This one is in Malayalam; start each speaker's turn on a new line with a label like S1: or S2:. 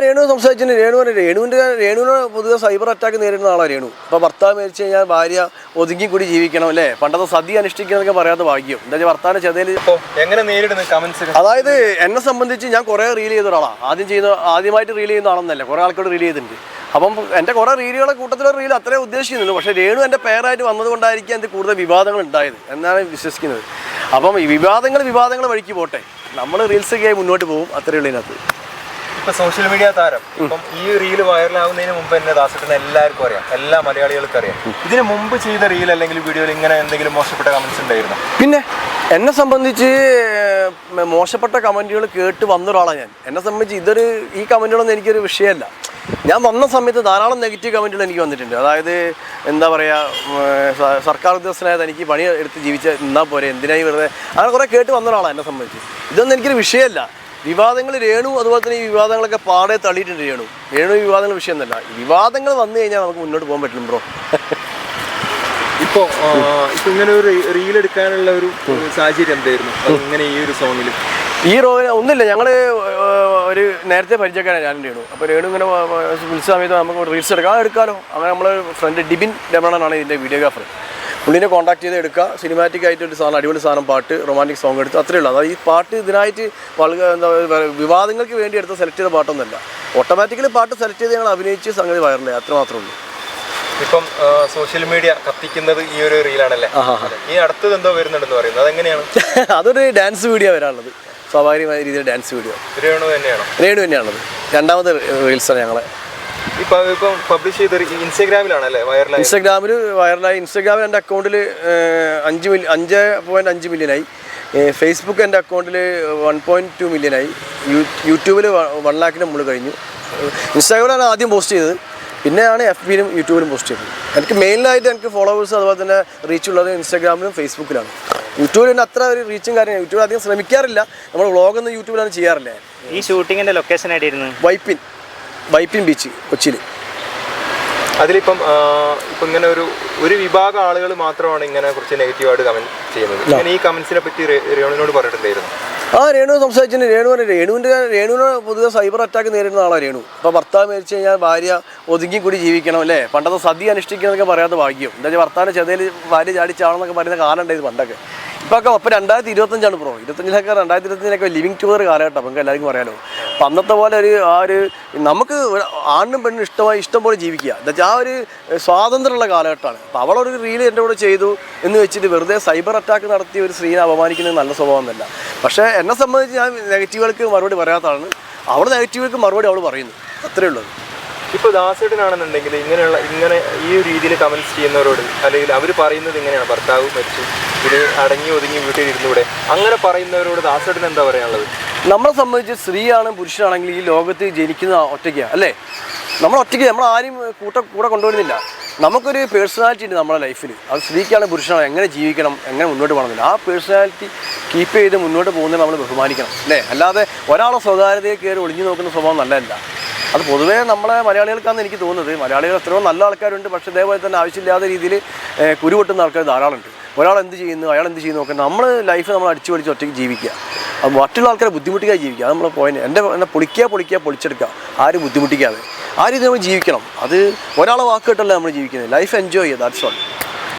S1: രേണു സംസാരിച്ചിട്ട് രേണുവിന് പൊതുവെ സൈബർ അറ്റാക്ക് നേരിടുന്ന ആളാണ് രേണു. ഇപ്പോൾ ഭർത്താവ് മരിച്ചു കഴിഞ്ഞാൽ ഭാര്യ ഒതുങ്ങി കൂടി ജീവിക്കണം അല്ലേ, പണ്ടത്തെ സദ്യ അനുഷ്ഠിക്കുന്നതൊക്കെ പറയാത്ത ഭാഗ്യം. എന്താ വെച്ചാൽ ഭർത്താവിൻ്റെ ചെതയിൽ
S2: എങ്ങനെ നേരിടുന്നു കമന്റ്സ്?
S1: അതായത് എന്നെ സംബന്ധിച്ച് ഞാൻ കുറേ റീൽ ചെയ്ത ഒരാളാണ്. ആദ്യമായിട്ട് റീൽ ചെയ്യുന്ന ആളെന്നല്ല, കുറേ ആൾക്കാർ റീൽ ചെയ്തിട്ടുണ്ട്. അപ്പം എൻ്റെ കുറേ റീലുകളെ കൂട്ടത്തിലുള്ള റീൽ അത്രയും ഉദ്ദേശിക്കുന്നുള്ളൂ. പക്ഷേ രേണു എൻ്റെ പേരായിട്ട് വന്നതുകൊണ്ടായിരിക്കും എൻ്റെ കൂടുതൽ വിവാദങ്ങൾ ഉണ്ടായത് എന്നാണ് വിശ്വസിക്കുന്നത്. അപ്പം ഈ വിവാദങ്ങൾ വഴിക്ക് പോട്ടെ, നമ്മൾ റീൽസൊക്കെയായി മുന്നോട്ട് പോകും, അത്രയേ ഉള്ളൂ ഇതിനകത്ത്.
S2: ഇപ്പൊ സോഷ്യൽ മീഡിയ താരം ഇപ്പം ഈ റീല് വൈറലാവുന്നതിന് മുമ്പ് തന്നെ ദാസേട്ടനെ എല്ലാവർക്കും അറിയാം, എല്ലാ മലയാളികൾക്കും അറിയാം. ഇതിന് മുമ്പ് ചെയ്ത റീൽ അല്ലെങ്കിൽ വീഡിയോയിൽ ഇങ്ങനെ എന്തെങ്കിലും മോശപ്പെട്ട കമന്റ്സ് ഉണ്ടായിരുന്നു?
S1: പിന്നെ എന്നെ സംബന്ധിച്ച് മോശപ്പെട്ട കമൻറ്റുകൾ കേട്ട് വന്ന ഒരാളാണ് ഞാൻ. എന്നെ സംബന്ധിച്ച് ഈ കമൻറ്റുകളൊന്നും എനിക്കൊരു വിഷയമല്ല. ഞാൻ വന്ന സമയത്ത് ധാരാളം നെഗറ്റീവ് കമൻറ്റുകൾ എനിക്ക് വന്നിട്ടുണ്ട്. അതായത് എന്താ പറയുക, സർക്കാർ ഉദ്യോഗസ്ഥനായത് എനിക്ക് പണി എടുത്ത് നിന്നാൽ പോരെ, എന്തിനായി വെറുതെ, അങ്ങനെ കുറേ കേട്ട് വന്ന ഒരാളാണ് എന്നെ സംബന്ധിച്ച്. ഇതൊന്നും എനിക്കൊരു വിഷയമല്ല. വിവാദങ്ങൾ രേണു അതുപോലെ തന്നെ ഈ വിവാദങ്ങളൊക്കെ പാടെ തള്ളിയിട്ടുണ്ട്. രേണു ഈ വിവാദങ്ങൾ വിഷയമൊന്നുമല്ല. വിവാദങ്ങൾ വന്നു കഴിഞ്ഞാൽ നമുക്ക് മുന്നോട്ട് പോകാൻ പറ്റില്ല ബ്രോ.
S2: ഇപ്പോൾ ഇങ്ങനെ ഒരു റീൽ എടുക്കാനുള്ള ഒരു സാഹചര്യം എന്തായിരുന്നു ഇങ്ങനെ ഈ ഒരു സോങ്ങിൽ?
S1: ഈ ഒന്നുമില്ല, ഞങ്ങൾ ഒരു നേരത്തെ പരിചയക്കാരാണ് ഞാനും രേണു. അപ്പോൾ രേണു ഇങ്ങനെ വിളിച്ച സമയത്ത് നമുക്ക് റീൽസ് എടുക്കാമല്ലോ. അങ്ങനെ നമ്മൾ ഫ്രണ്ട് ഡിബിൻ രമണനാണ് ഇതിൻ്റെ വീഡിയോഗ്രാഫർ. പുള്ളിനെ കോൺടാക്ട് ചെയ്ത് എടുക്കുക, സിനിമാറ്റിക് ആയിട്ടൊരു സാധനം, അടിപൊളി സാധനം, പാട്ട്, റൊമാൻറ്റിക് സോങ് എടുത്ത് അത്രയേ ഉള്ളൂ. അതായത് ഈ പാട്ട് ഇതിനായിട്ട് എന്താ വിവാദങ്ങൾക്ക് വേണ്ടി എടുത്ത് സെലക്ട് ചെയ്ത പാട്ടൊന്നുമല്ല. ഓട്ടോമാറ്റിക്കലി പാട്ട് സെലക്ട് ചെയ്ത് ഞങ്ങൾ അഭിനയിച്ച് സംഗതി വൈറലായി, അത്ര മാത്രമേ ഉള്ളൂ.
S2: ഇപ്പം സോഷ്യൽ മീഡിയ കത്തിക്കുന്നത് ഈ ഒരു റീലാണല്ലേ? ഈ അടുത്തത് എന്തോ വരുന്നുണ്ടെന്ന് പറയുന്നത്, അതെങ്ങനെയാണ്?
S1: അതൊരു ഡാൻസ് വീഡിയോ വരാനുള്ളത്, സ്വാഭാവികമായ രീതിയിൽ ഡാൻസ് വീഡിയോ.
S2: രേണു
S1: തന്നെയാണത്. രണ്ടാമത് റീൽസാണ് ഞങ്ങളെ
S2: ഇപ്പം പബ്ലിഷ് ചെയ്ത ഇൻസ്റ്റാഗ്രാമിലാണല്ലേ വൈറലായി?
S1: ഇൻസ്റ്റാഗ്രാമിൽ എൻ്റെ അക്കൗണ്ടിൽ 5.5 മില്യനായി. ഫേസ്ബുക്ക് എൻ്റെ അക്കൗണ്ടിൽ 1.2 മില്യനായി. യൂട്യൂബിൽ 1 ലാഖിന് മുകളിൽ കഴിഞ്ഞു. ഇൻസ്റ്റാഗ്രാമിലാണ് ആദ്യം പോസ്റ്റ് ചെയ്തത്, പിന്നെയാണ് FBയിലും യൂട്യൂബിലും പോസ്റ്റ് ചെയ്തത്. എനിക്ക് മെയിനായിട്ട് എനിക്ക് ഫോളോവേഴ്സ് അതുപോലെ തന്നെ റീച്ച് ഉള്ളത് ഇൻസ്റ്റാഗ്രാമിലും ഫേസ്ബുക്കിലാണ്. യൂട്യൂബിൽ പിന്നെ അത്ര ഒരു റീച്ചും കാര്യങ്ങളും യൂട്യൂബിൽ അധികം ശ്രമിക്കാറില്ല. നമ്മൾ വ്ളോഗൊന്നും യൂട്യൂബിലാണ് ചെയ്യാറില്ല.
S3: ഈ ഷൂട്ടിങ്ങിൻ്റെ ലൊക്കേഷൻ ആയിട്ടായിരുന്നു
S1: വൈപ്പിൻ ബീച്ച്, കൊച്ചിയിൽ.
S2: അതിലിപ്പം ഇങ്ങനെ ഒരു വിഭാഗം ആളുകൾ മാത്രമാണ് ഇങ്ങനെ കുറച്ച് നെഗറ്റീവായിട്ട് കമന്റ് ചെയ്യുന്നത്. ഇങ്ങനെ ഈ കമന്റ്സിനെ പറ്റി രേണുവിനോട് പറഞ്ഞിട്ടുണ്ടായിരുന്നു?
S1: രേണു സംസാരിച്ചിട്ട് രേണുവിന് പൊതുവെ സൈബർ അറ്റാക്ക് നേരിടുന്ന ആളാണ് രേണു. ഇപ്പോൾ ഭർത്താവ് മരിച്ചു കഴിഞ്ഞാൽ ഭാര്യ ഒതുങ്ങി കൂടി ജീവിക്കണം അല്ലേ, പണ്ടത്തെ സദ്യ അനുഷ്ഠിക്കുന്നതൊക്കെ പറയാത്ത ഭാഗ്യം. എന്താ വെച്ചാൽ ഭർത്താവിൻ്റെ ചെതയിൽ ഭാര്യ ചാടിച്ചാണെന്നൊക്കെ പറയുന്ന കാലം ഉണ്ടായത് പണ്ടൊക്കെ. ഇപ്പോൾ 2025 ബ്രോ. 2025 ലിവിങ് ടുഗദർ കാലഘട്ടം നമുക്ക് എല്ലാവർക്കും പറയാലോ. അപ്പം അന്നത്തെ പോലെ നമുക്ക് ആണിനും പെണ്ണും ഇഷ്ടം പോലെ ജീവിക്കുക, എന്താ വെച്ചാൽ ആ ഒരു സ്വാതന്ത്ര്യമുള്ള കാലഘട്ടമാണ്. അപ്പോൾ അവളൊരു റീൽ എൻ്റെ കൂടെ ചെയ്തു എന്ന് വെച്ചിട്ട് വെറുതെ സൈബർ അറ്റാക്ക് നടത്തി ഒരു സ്ത്രീനെ അപമാനിക്കുന്നത് നല്ല സ്വഭാവമൊന്നുമല്ല. പക്ഷേ എന്നെ സംബന്ധിച്ച് ഞാൻ നെഗറ്റീവുകൾക്ക് മറുപടി പറയാത്തതാണ്. അവൾ നെഗറ്റീവുകൾക്ക് മറുപടി അവൾ പറയുന്നു, അത്രയേ ഉള്ളൂ.
S2: ഇപ്പോൾ ദാസേട്ടനാണെന്നുണ്ടെങ്കിൽ ഇങ്ങനെ ഈ രീതിയിൽ കമന്റ്സ് ചെയ്യുന്നവരോട്, അല്ലെങ്കിൽ അവർ പറയുന്നത് ഇങ്ങനെയാണ്, ഭർത്താവ് മരിച്ചു ഇനി അടങ്ങി ഒതുങ്ങി വീട്ടിലിരുന്നൂടെ, അങ്ങനെ പറയുന്നവരോട് ദാസേട്ടന് എന്താ പറയാനുള്ളത്?
S1: നമ്മളെ സംബന്ധിച്ച് സ്ത്രീയാണ് പുരുഷനാണെങ്കിൽ ഈ ലോകത്ത് ജനിക്കുന്ന ഒറ്റയ്ക്കാണ് അല്ലേ. നമ്മൾ ആരും കൂടെ കൊണ്ടുവരുന്നില്ല. നമുക്കൊരു പേഴ്സണാലിറ്റി ഉണ്ട് നമ്മുടെ ലൈഫിൽ. അത് സ്ത്രീക്കാണ് പുരുഷനാണ്, എങ്ങനെ ജീവിക്കണം, എങ്ങനെ മുന്നോട്ട് പോകണമെന്നില്ല. ആ പേഴ്സണാലിറ്റി കീപ്പ് ചെയ്ത് മുന്നോട്ട് പോകുന്നത് നമ്മൾ ബഹുമാനിക്കണം അല്ലേ. അല്ലാതെ ഒരാളെ സ്വകാര്യതയെ കയറി ഒളിഞ്ഞു നോക്കുന്ന സ്വഭാവം നല്ലതല്ല. അത് പൊതുവേ നമ്മളെ മലയാളികൾക്കാണെന്ന് എനിക്ക് തോന്നുന്നത്. മലയാളികൾ എത്രയോ നല്ല ആൾക്കാരുണ്ട്, പക്ഷേ ഇതേപോലെ തന്നെ ആവശ്യമില്ലാത്ത രീതിയിൽ കുരുപൊട്ടുന്ന ആൾക്കാർ ധാരാളമുണ്ട്. ഒരാൾ എന്ത് ചെയ്യുന്നു, അയാൾ എന്ത് ചെയ്യുന്നു നോക്കുക. നമ്മൾ ലൈഫ് നമ്മൾ അടിച്ചു പൊളിച്ച് ഒറ്റയ്ക്ക് ജീവിക്കുക, അത് മറ്റുള്ള ആൾക്കാരെ ബുദ്ധിമുട്ടിക്കാതെ ജീവിക്കുക. അത് നമ്മളെ പോയിന്റ്. എന്നെ പൊളിച്ചെടുക്കുക, ആരും ബുദ്ധിമുട്ടിക്കാതെ ആ രീതി നമ്മൾ ജീവിക്കണം. അത് ഒരാളെ വാക്ക് കേട്ടല്ല നമ്മൾ ജീവിക്കുന്നത്. ലൈഫ് എൻജോയ് ചെയ്യുക, ദാറ്റ്സ് ഓൾ.